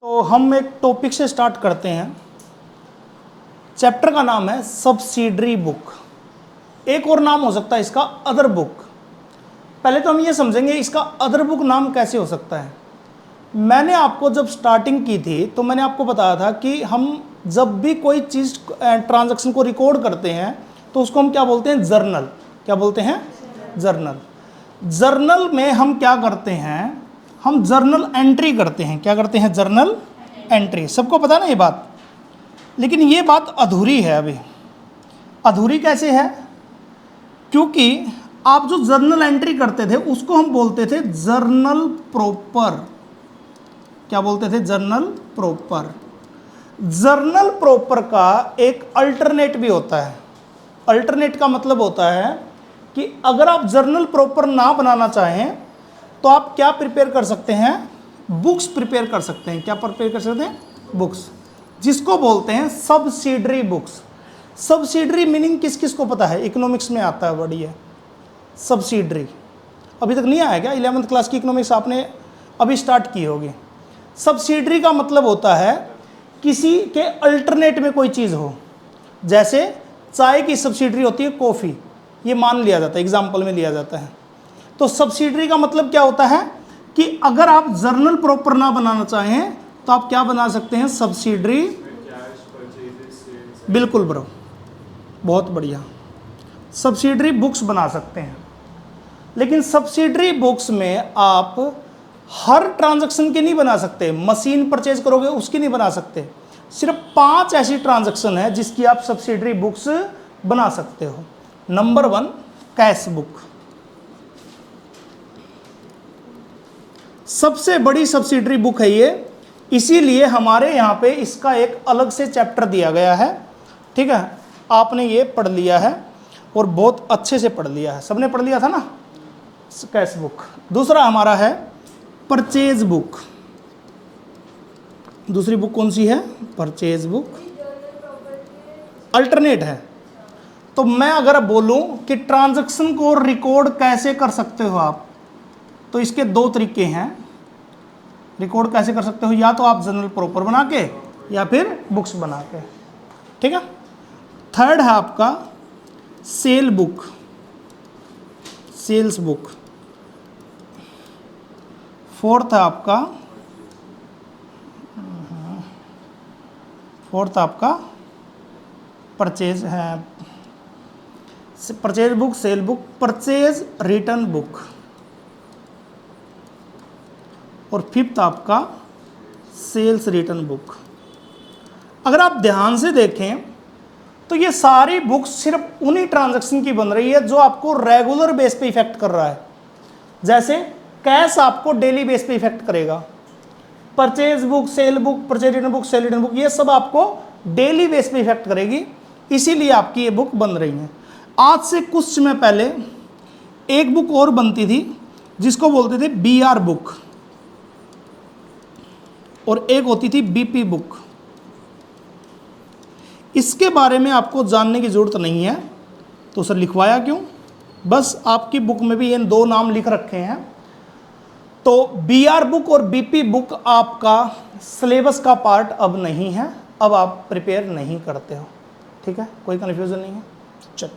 तो हम एक टॉपिक से स्टार्ट करते हैं। चैप्टर का नाम है सब्सिडरी बुक। एक और नाम हो सकता है इसका अदर बुक। पहले तो हम ये समझेंगे इसका अदर बुक नाम कैसे हो सकता है। मैंने आपको जब स्टार्टिंग की थी तो मैंने आपको बताया था कि हम जब भी कोई चीज़ ट्रांजैक्शन को रिकॉर्ड करते हैं तो उसको हम क्या बोलते हैं, जर्नल। क्या बोलते हैं, जर्नल। जर्नल में हम क्या करते हैं, हम जर्नल एंट्री करते हैं। क्या करते हैं, जर्नल एंट्री। सबको पता ना ये बात, लेकिन ये बात अधूरी है। अभी अधूरी कैसे है, क्योंकि आप जो जर्नल एंट्री करते थे उसको हम बोलते थे जर्नल प्रॉपर। क्या बोलते थे, जर्नल प्रॉपर। जर्नल प्रॉपर का एक अल्टरनेट भी होता है। अल्टरनेट का मतलब होता है कि अगर आप जर्नल प्रॉपर ना बनाना चाहें तो आप क्या प्रिपेयर कर सकते हैं, बुक्स प्रिपेयर कर सकते हैं। क्या प्रिपेयर कर सकते हैं, बुक्स, जिसको बोलते हैं सब्सिडरी बुक्स। सब्सिडरी मीनिंग किस किस को पता है, इकोनॉमिक्स में आता है वर्ड ये सब्सिडरी। अभी तक नहीं आया क्या, 11th क्लास की इकोनॉमिक्स आपने अभी स्टार्ट की होगी। सब्सिडरी का मतलब होता है किसी के अल्टरनेट में कोई चीज़ हो। जैसे चाय की सब्सिडरी होती है कॉफ़ी, ये मान लिया जाता है, एग्जाम्पल में लिया जाता है। तो सब्सिडरी का मतलब क्या होता है कि अगर आप जर्नल प्रॉपर ना बनाना चाहें तो आप क्या बना सकते हैं, सब्सिडरी। बिल्कुल ब्रो, बहुत बढ़िया, सब्सिडरी बुक्स बना सकते हैं। लेकिन सब्सिडरी बुक्स में आप हर ट्रांजैक्शन की नहीं बना सकते। मशीन परचेज करोगे उसकी नहीं बना सकते। सिर्फ 5 ऐसी ट्रांजैक्शन है जिसकी आप सब्सिडरी बुक्स बना सकते हो। Number 1, cash book. सबसे बड़ी सब्सिडरी बुक है ये, इसीलिए हमारे यहाँ पे इसका एक अलग से चैप्टर दिया गया है। ठीक है, आपने ये पढ़ लिया है और बहुत अच्छे से पढ़ लिया है, सबने पढ़ लिया था ना, कैश बुक। दूसरा हमारा है परचेज बुक। दूसरी बुक कौन सी है, परचेज बुक, अल्टरनेट है। तो मैं अगर बोलूं कि ट्रांजैक्शन को रिकॉर्ड कैसे कर सकते हो आप, तो इसके 2 तरीके हैं। रिकॉर्ड कैसे कर सकते हो, या तो आप जर्नल प्रॉपर बना के या फिर बुक्स बना के। ठीक है। थर्ड है आपका sale book, sales book. Fourth है आपका परचेज है, purchase book, sale book, purchase return book. और फिफ्थ आपका सेल्स रिटर्न बुक। अगर आप ध्यान से देखें तो ये सारी बुक्स सिर्फ उन्हीं ट्रांजैक्शन की बन रही है जो आपको रेगुलर बेस पे इफेक्ट कर रहा है। जैसे कैश आपको डेली बेस पे इफेक्ट करेगा, purchase book, sale book, purchase return book, cell return book, ये सब आपको डेली बेस पे इफेक्ट करेगी, इसीलिए आपकी ये बुक बन रही है। आज से कुछ समय पहले एक बुक और बनती थी जिसको बोलते थे BR बुक, और एक होती थी BP बुक। इसके बारे में आपको जानने की ज़रूरत नहीं है, तो सर लिखवाया क्यों, बस आपकी बुक में भी ये 2 नाम लिख रखे हैं। तो BR बुक और BP बुक आपका सिलेबस का पार्ट अब नहीं है, अब आप प्रिपेयर नहीं करते हो। ठीक है, कोई कन्फ्यूज़न नहीं है। चलिए,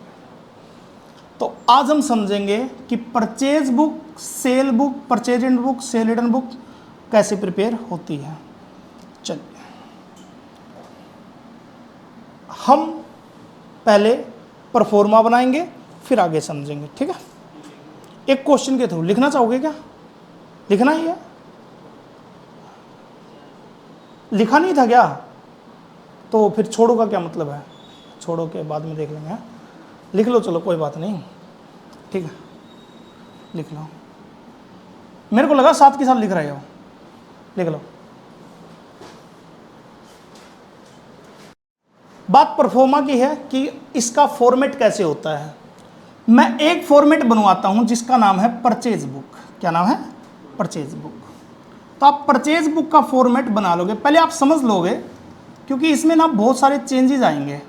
तो आज हम समझेंगे कि purchase book, sale book, purchase return book, cell return book कैसे प्रिपेयर होती है। चलिए, हम पहले परफॉर्मा बनाएंगे फिर आगे समझेंगे। ठीक है, एक क्वेश्चन के थ्रू लिखना चाहोगे क्या, लिखना ही है, लिखा नहीं था क्या, तो फिर छोड़ो का क्या मतलब है, छोड़ो के बाद में देख लेंगे। हाँ? लिख लो, चलो कोई बात नहीं। ठीक है, लिख लो। मेरे को लगा साथ के साथ लिख रहे हो, लिख लो। बात परफॉर्मा की है कि इसका फॉर्मेट कैसे होता है। मैं एक फॉर्मेट बनवाता हूं जिसका नाम है परचेज बुक। क्या नाम है, परचेज बुक। तो आप परचेज बुक का फॉर्मेट बना लोगे, पहले आप समझ लोगे क्योंकि इसमें ना बहुत सारे चेंजेस आएंगे,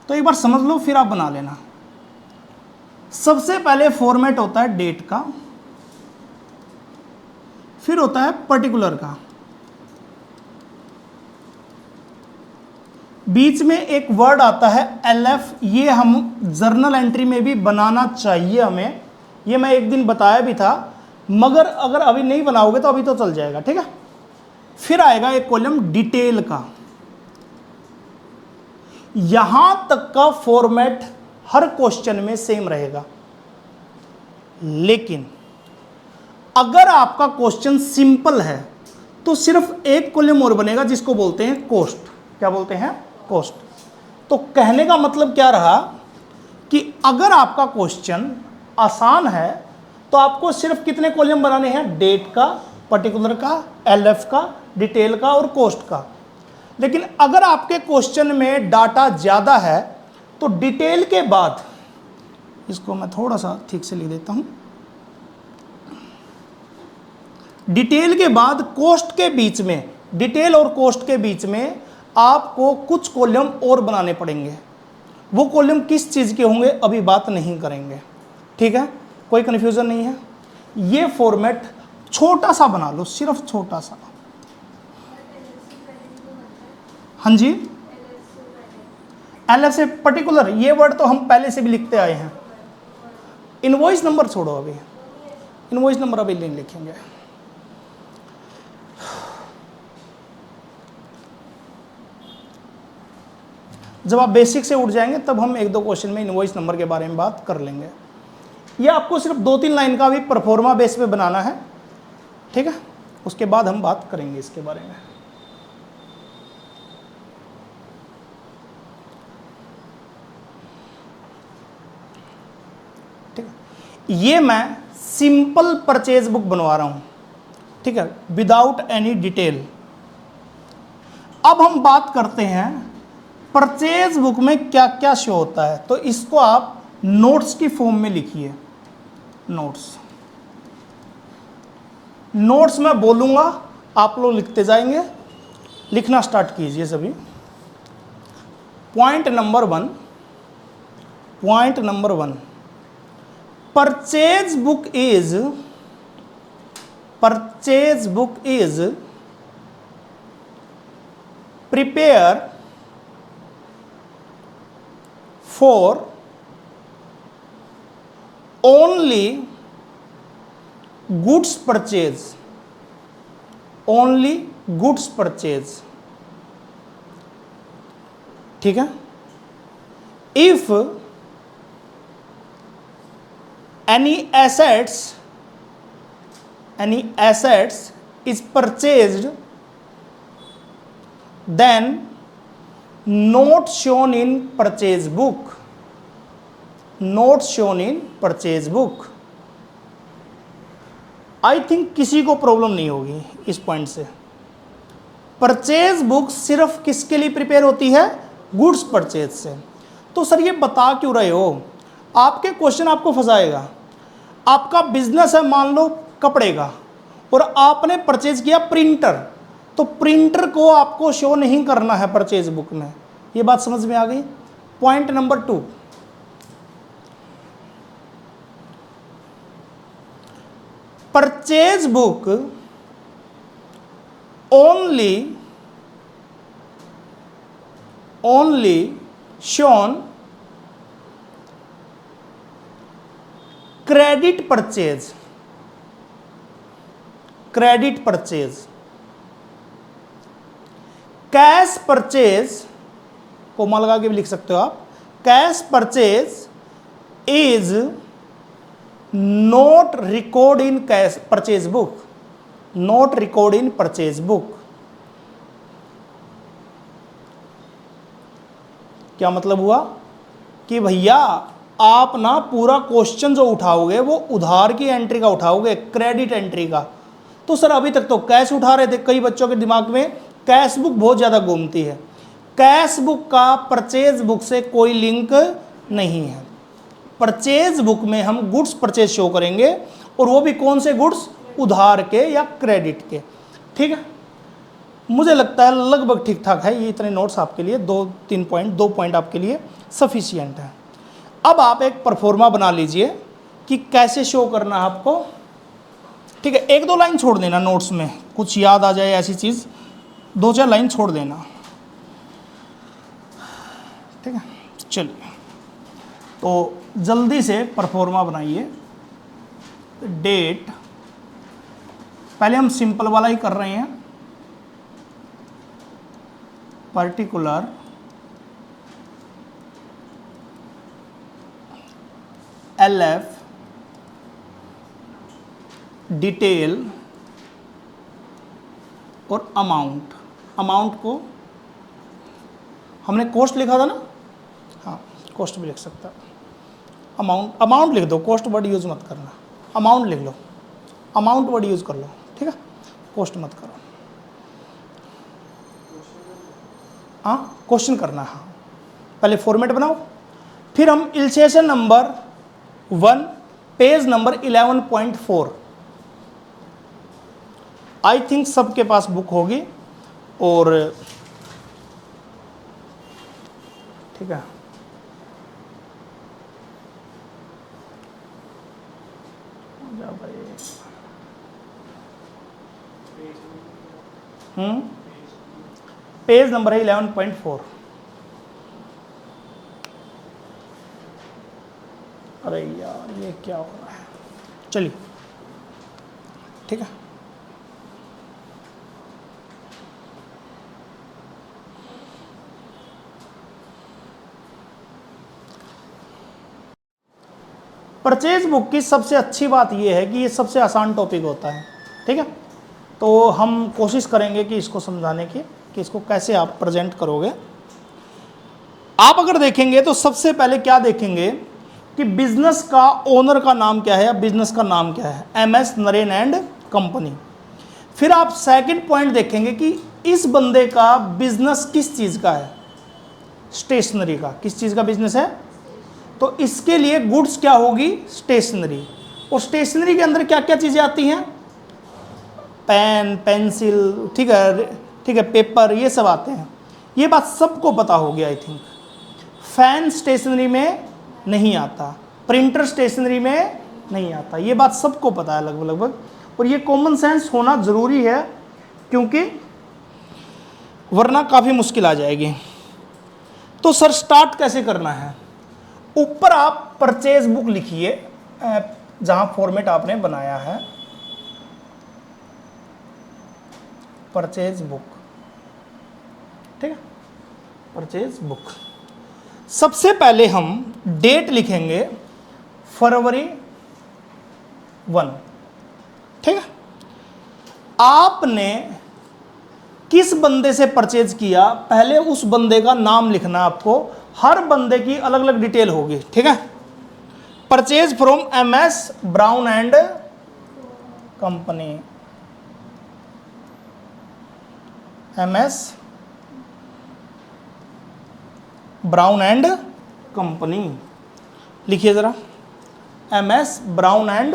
तो एक बार समझ लो फिर आप बना लेना। सबसे पहले फॉर्मेट होता है डेट का, फिर होता है पर्टिकुलर का, बीच में एक वर्ड आता है LF, ये हम जर्नल एंट्री में भी बनाना चाहिए हमें, ये मैं एक दिन बताया भी था, मगर अगर अभी नहीं बनाओगे तो अभी तो चल जाएगा, ठीक है। फिर आएगा एक कॉलम डिटेल का। यहां तक का फॉर्मेट हर क्वेश्चन में सेम रहेगा, लेकिन अगर आपका क्वेश्चन सिंपल है तो सिर्फ एक कॉलम और बनेगा जिसको बोलते हैं कॉस्ट। क्या बोलते हैं? कॉस्ट। तो कहने का मतलब क्या रहा कि अगर आपका क्वेश्चन आसान है तो आपको सिर्फ कितने कॉलम बनाने हैं? डेट का, पर्टिकुलर का, LF का, डिटेल का और कॉस्ट का। लेकिन अगर आपके क्वेश्चन में डाटा ज़्यादा है तो डिटेल के बाद, इसको मैं थोड़ा सा ठीक से लिख देता हूं, डिटेल के बाद कॉस्ट के बीच में, डिटेल और कॉस्ट के बीच में आपको कुछ कॉलम और बनाने पड़ेंगे। वो कॉलम किस चीज़ के होंगे अभी बात नहीं करेंगे, ठीक है। कोई कन्फ्यूज़न नहीं है। ये फॉर्मेट छोटा सा बना लो, सिर्फ छोटा सा। हाँ जी, LF से पर्टिकुलर, ये वर्ड तो हम पहले से भी लिखते आए हैं। इनवॉइस नंबर छोड़ो, अभी इनवॉइस नंबर अभी नहीं लिखेंगे। जब आप बेसिक से उठ जाएंगे तब हम एक दो क्वेश्चन में इनवॉइस नंबर के बारे में बात कर लेंगे। ये आपको सिर्फ 2-3 लाइन का भी परफॉर्मा बेस पे बनाना है, ठीक है। उसके बाद हम बात करेंगे इसके बारे में। ठीक है, ये मैं सिंपल परचेज बुक बनवा रहा हूं, ठीक है, विदाउट एनी डिटेल। अब हम बात करते हैं परचेज बुक में क्या क्या शो होता है। तो इसको आप नोट्स की फॉर्म में लिखिए। नोट्स मैं बोलूंगा, आप लोग लिखते जाएंगे। लिखना स्टार्ट कीजिए सभी। Point number one, purchase book is prepare for only goods purchase, ठीक है। if any assets is purchased, then not shown in purchase book, I think किसी को प्रॉब्लम नहीं होगी इस पॉइंट से। परचेज बुक सिर्फ किसके लिए प्रिपेयर होती है? गुड्स परचेज से। तो सर ये बता क्यों रहे हो? आपके क्वेश्चन आपको फंसाएगा। आपका बिजनेस है मान लो कपड़े का, और आपने परचेज किया प्रिंटर, तो प्रिंटर को आपको शो नहीं करना है परचेज बुक में। ये बात समझ में आ गई? Point number 2, purchase book only shown credit purchase, cash purchase comma लगा के भी लिख सकते हो आप। Cash purchase is not record in cash purchase book, क्या मतलब हुआ कि भैया आप ना पूरा क्वेश्चन जो उठाओगे वो उधार की एंट्री का उठाओगे, क्रेडिट एंट्री का। तो सर अभी तक तो कैश उठा रहे थे, कई बच्चों के दिमाग में कैश बुक बहुत ज़्यादा घूमती है। कैश बुक का परचेज बुक से कोई लिंक नहीं है। परचेज बुक में हम गुड्स परचेज शो करेंगे, और वो भी कौन से गुड्स? उधार के या क्रेडिट के, ठीक है। मुझे लगता है लगभग ठीक ठाक है। ये इतने नोट्स आपके लिए, 2 पॉइंट आपके लिए सफिशियंट है। अब आप एक परफॉर्मा बना लीजिए कि कैसे शो करना है आपको, ठीक है। 1-2 लाइन छोड़ देना नोट्स में, कुछ याद आ जाए ऐसी चीज़, 2-4 लाइन छोड़ देना। ठीक है। चलिए तो जल्दी से परफॉर्मा बनाइए। डेट पहले हम सिंपल वाला ही कर रहे हैं, पर्टिकुलर LF डिटेल और अमाउंट। अमाउंट को हमने कॉस्ट लिखा था ना, हाँ कॉस्ट भी लिख सकता है। अमाउंट लिख दो, कॉस्ट वर्ड यूज़ मत करना। अमाउंट लिख लो, अमाउंट वर्ड यूज़ कर लो, ठीक है, कॉस्ट मत करो। हाँ क्वेश्चन करना है, हाँ पहले फॉर्मेट बनाओ, फिर हम illustration number 1 page number 11.4 I think सबके पास बुक होगी और ठीक है। पेज नंबर है 11.4। अरे यार ये क्या हो रहा है, चलिए ठीक है। परचेज बुक की सबसे अच्छी बात यह है कि ये सबसे आसान टॉपिक होता है, ठीक है। तो हम कोशिश करेंगे कि इसको समझाने की, कि इसको कैसे आप प्रेजेंट करोगे। आप अगर देखेंगे तो सबसे पहले क्या देखेंगे कि बिजनेस का ओनर का नाम क्या है या बिजनेस का नाम क्या है, MS नरेन एंड कंपनी। फिर आप सेकंड पॉइंट देखेंगे कि इस बंदे का बिजनेस किस चीज़ का है, स्टेशनरी का। किस चीज़ का बिजनेस है, तो इसके लिए गुड्स क्या होगी, स्टेशनरी। और स्टेशनरी के अंदर क्या क्या चीज़ें आती हैं, पेन पेंसिल, ठीक है, पेपर, ये सब आते हैं। ये बात सबको पता होगी आई थिंक। फैन स्टेशनरी में नहीं आता, प्रिंटर स्टेशनरी में नहीं आता, ये बात सबको पता है लगभग लगभग। और ये कॉमन सेंस होना ज़रूरी है क्योंकि वरना काफ़ी मुश्किल आ जाएगी। तो सर स्टार्ट कैसे करना है, ऊपर आप परचेज बुक लिखिए जहाँ फॉर्मेट आपने बनाया है, परचेज बुक, ठीक है, परचेज बुक। सबसे पहले हम डेट लिखेंगे फरवरी 1, ठीक है। आपने किस बंदे से परचेज किया, पहले उस बंदे का नाम लिखना है आपको। हर बंदे की अलग अलग डिटेल होगी, ठीक है। Purchase from MS brown and company, MS brown and company लिखिए ज़रा, MS ब्राउन एंड,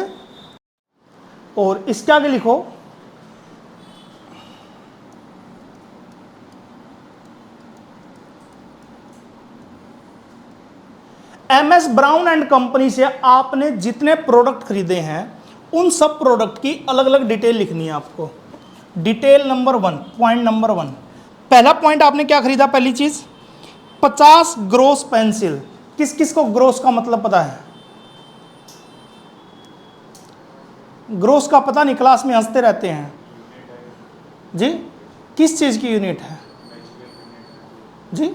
और इसके आगे लिखो MS ब्राउन एंड कंपनी से आपने जितने प्रोडक्ट खरीदे हैं उन सब प्रोडक्ट की अलग अलग डिटेल लिखनी है आपको। डिटेल नंबर 1, पॉइंट नंबर 1, पहला पॉइंट आपने क्या खरीदा, पहली चीज 50 ग्रोस पेंसिल। किस किस को ग्रोस का मतलब पता है, ग्रोस का पता नहीं, क्लास में हंसते रहते हैं जी। किस चीज की यूनिट है जी,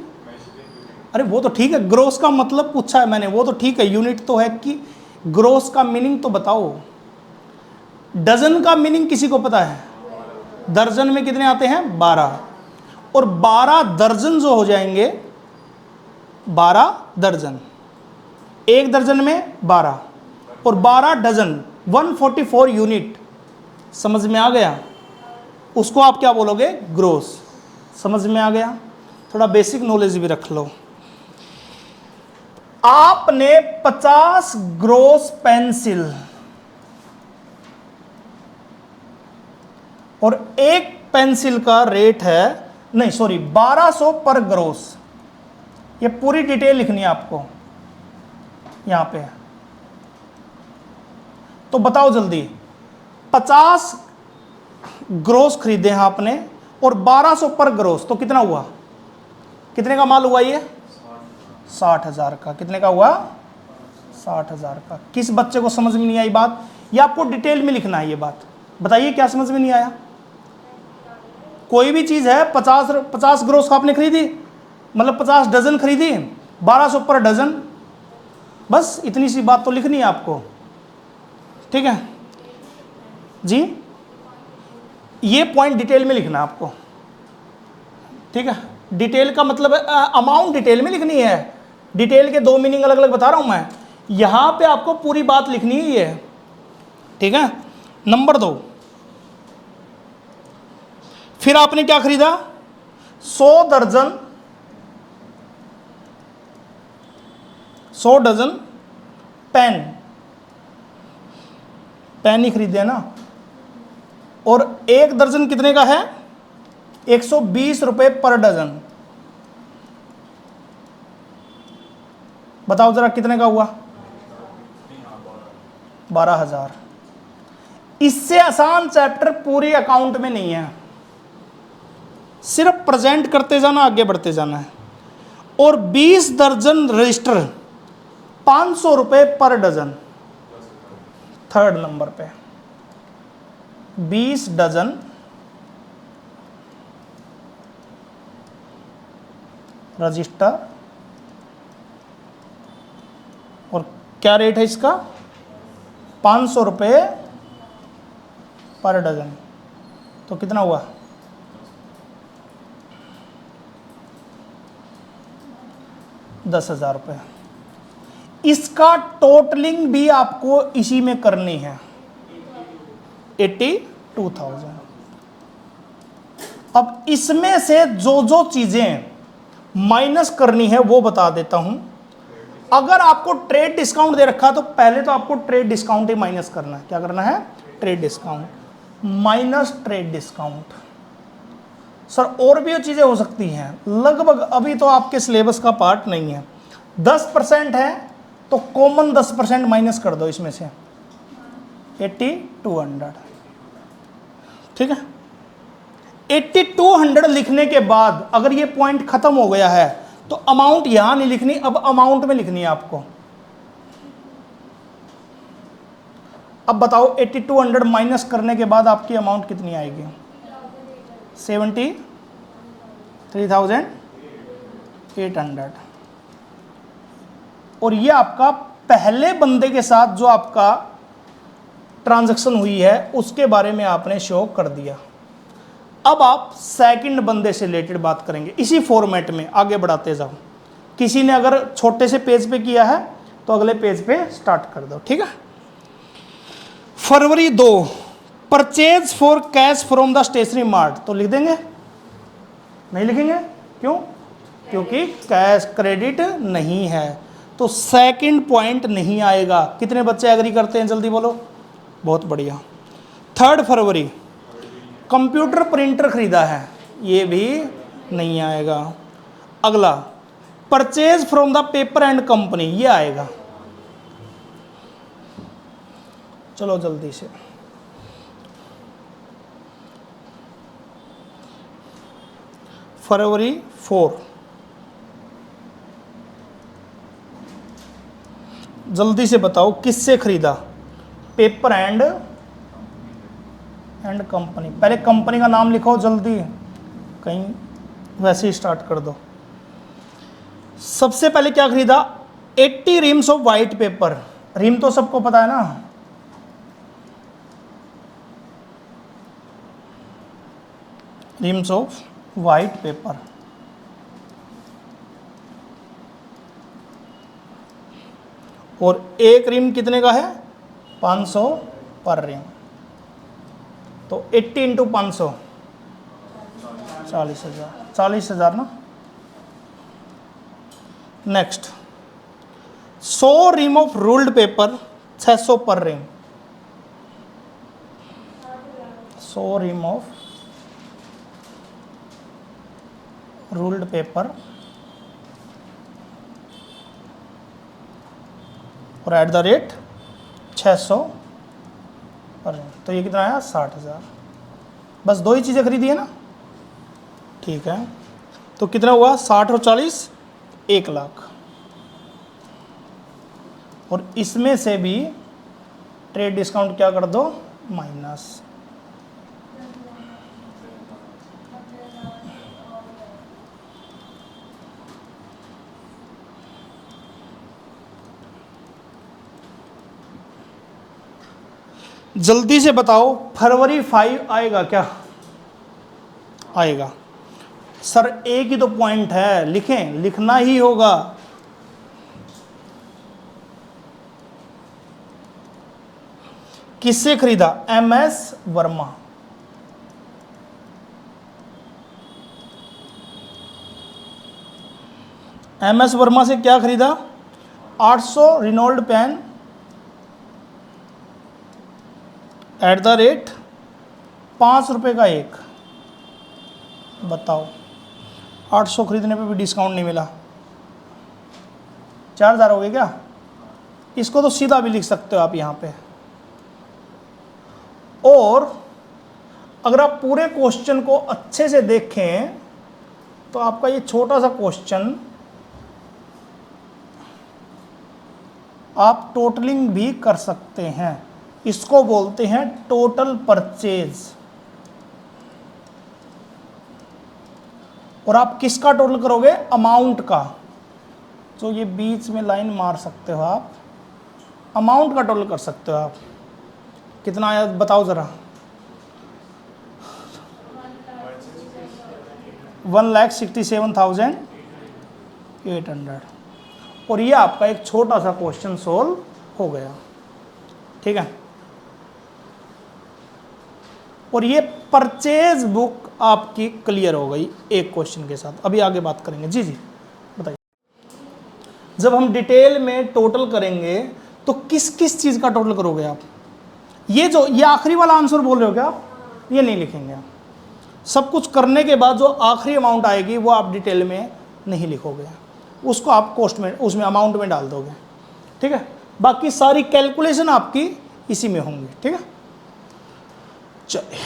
अरे वो तो ठीक है, ग्रोस का मतलब पूछा है मैंने, वो तो ठीक है, यूनिट तो है कि ग्रोस का मीनिंग तो बताओ। डजन का मीनिंग किसी को पता है, दर्जन में कितने आते हैं, 12, और 12 दर्जन जो हो जाएंगे, 12 दर्जन, एक दर्जन में 12 और 12 डजन, 144 यूनिट। समझ में आ गया, उसको आप क्या बोलोगे, ग्रोस। समझ में आ गया, थोड़ा बेसिक नॉलेज भी रख लो। आपने 50 ग्रोस पेंसिल और एक पेंसिल का रेट है, नहीं सॉरी 1200 पर ग्रोस। ये पूरी डिटेल लिखनी है आपको यहां पे। तो बताओ जल्दी, 50 ग्रोस खरीदे हैं आपने और 1200 पर ग्रोस, तो कितना हुआ, कितने का माल हुआ ये, 60,000 का। कितने का हुआ? 60,000 का। किस बच्चे को समझ में नहीं आई बात? ये आपको डिटेल में लिखना है ये बात। बताइए क्या समझ में नहीं आया? कोई भी चीज़ है, 50 ग्रोस का आपने खरीदी, मतलब 50 डजन खरीदी, 1200 पर डजन, बस इतनी सी बात तो लिखनी है आपको। ठीक है जी, ये पॉइंट डिटेल में लिखना है आपको। ठीक है, डिटेल का मतलब अमाउंट डिटेल में लिखनी है। डिटेल के दो मीनिंग अलग अलग बता रहा हूं मैं, यहां पे आपको पूरी बात लिखनी ही है। ठीक है, नंबर 2, फिर आपने क्या खरीदा? 100 डजन पेन ही खरीदे ना, और 1 दर्जन कितने का है? 120 रुपए पर डजन। बताओ जरा कितने का हुआ? 12,000। इससे आसान चैप्टर पूरे अकाउंट में नहीं है, सिर्फ प्रेजेंट करते जाना, आगे बढ़ते जाना है। और 20 दर्जन रजिस्टर 500 रुपए पर डजन। थर्ड नंबर पे 20 डजन रजिस्टर, और क्या रेट है इसका? 500 रुपये पर डजन। तो कितना हुआ? 10,000 रुपये। इसका टोटलिंग भी आपको इसी में करनी है, 82,000। अब इसमें से जो जो चीजें माइनस करनी है वो बता देता हूं। अगर आपको ट्रेड डिस्काउंट दे रखा तो पहले तो आपको ट्रेड डिस्काउंट ही माइनस करना है। क्या करना है? Trade discount minus trade discount. Sir और भी चीजें हो सकती हैं, लगभग अभी तो आपके सिलेबस का पार्ट नहीं है। 10% है तो कॉमन 10% माइनस कर दो इसमें से, 8200। ठीक है, 8200 लिखने के बाद अगर ये पॉइंट खत्म हो गया है तो अमाउंट यहां नहीं लिखनी, अब अमाउंट में लिखनी है आपको। अब बताओ 8200 माइनस करने के बाद आपकी अमाउंट कितनी आएगी? 73,800। और ये आपका पहले बंदे के साथ जो आपका ट्रांजैक्शन हुई है उसके बारे में आपने शो कर दिया। अब आप सेकंड बंदे से रिलेटेड बात करेंगे इसी फॉर्मेट में, आगे बढ़ाते जाओ। किसी ने अगर छोटे से पेज पे किया है तो अगले पेज पे स्टार्ट कर दो। ठीक है, फरवरी 2, purchase for cash from the stationery mart. तो लिख देंगे? नहीं लिखेंगे, क्यों? क्योंकि कैश क्रेडिट नहीं है, तो सेकंड पॉइंट नहीं आएगा। कितने बच्चे एग्री करते हैं? जल्दी बोलो। बहुत बढ़िया। 3 फरवरी, कंप्यूटर प्रिंटर खरीदा है, ये भी नहीं आएगा। अगला, purchase from the paper and company, ये आएगा। चलो जल्दी से, फरवरी 4, जल्दी से बताओ किससे खरीदा? Paper and company. पहले कंपनी का नाम लिखो जल्दी, कहीं वैसे ही स्टार्ट कर दो। सबसे पहले क्या खरीदा? 80 रीम्स ऑफ वाइट पेपर। रीम तो सबको पता है ना, रीम्स ऑफ वाइट पेपर। और एक रिम कितने का है? 500 पर रिम। तो 80 इंटू 500, 40,000। 40,000 ना। Next, 100 ream of ruled paper, 600 per ream. 100 ream of ruled paper और एट द रेट 600 पर। तो ये कितना आया? 60,000। बस दो ही चीज़ें खरीदी है ना, ठीक है। तो कितना हुआ? 60 और 40, 1 लाख। और इसमें से भी ट्रेड डिस्काउंट क्या कर दो, माइनस। जल्दी से बताओ फरवरी 5 आएगा क्या? आएगा। सर एक ही तो पॉइंट है, लिखें, लिखना ही होगा। किससे खरीदा? MS वर्मा। MS वर्मा से क्या खरीदा? 800 Reynold pen eight the rate 5 रुपये का एक। बताओ 800 खरीदने पे भी डिस्काउंट नहीं मिला, 4000 हो गए क्या? इसको तो सीधा भी लिख सकते हो आप यहाँ पे। और अगर आप पूरे क्वेश्चन को अच्छे से देखें तो आपका ये छोटा सा क्वेश्चन आप टोटलिंग भी कर सकते हैं। इसको बोलते हैं टोटल परचेज। और आप किसका टोटल करोगे? अमाउंट का। तो ये बीच में लाइन मार सकते हो आप, अमाउंट का टोटल कर सकते हो आप। कितना आया बताओ जरा? 1,67,800। और ये आपका एक छोटा सा क्वेश्चन सोल्व हो गया, ठीक है। और ये परचेज बुक आपकी क्लियर हो गई एक क्वेश्चन के साथ। अभी आगे बात करेंगे। जी जी बताइए। जब हम डिटेल में टोटल करेंगे तो किस किस चीज़ का टोटल करोगे आप? ये आखिरी वाला आंसर बोल रहे हो क्या आप? ये नहीं लिखेंगे आप। सब कुछ करने के बाद जो आखिरी अमाउंट आएगी वो आप डिटेल में नहीं लिखोगे, उसको आप कॉस्ट में, उसमें अमाउंट में डाल दोगे, ठीक है। बाकी सारी कैलकुलेशन आपकी इसी में होंगी, ठीक है। चलिए।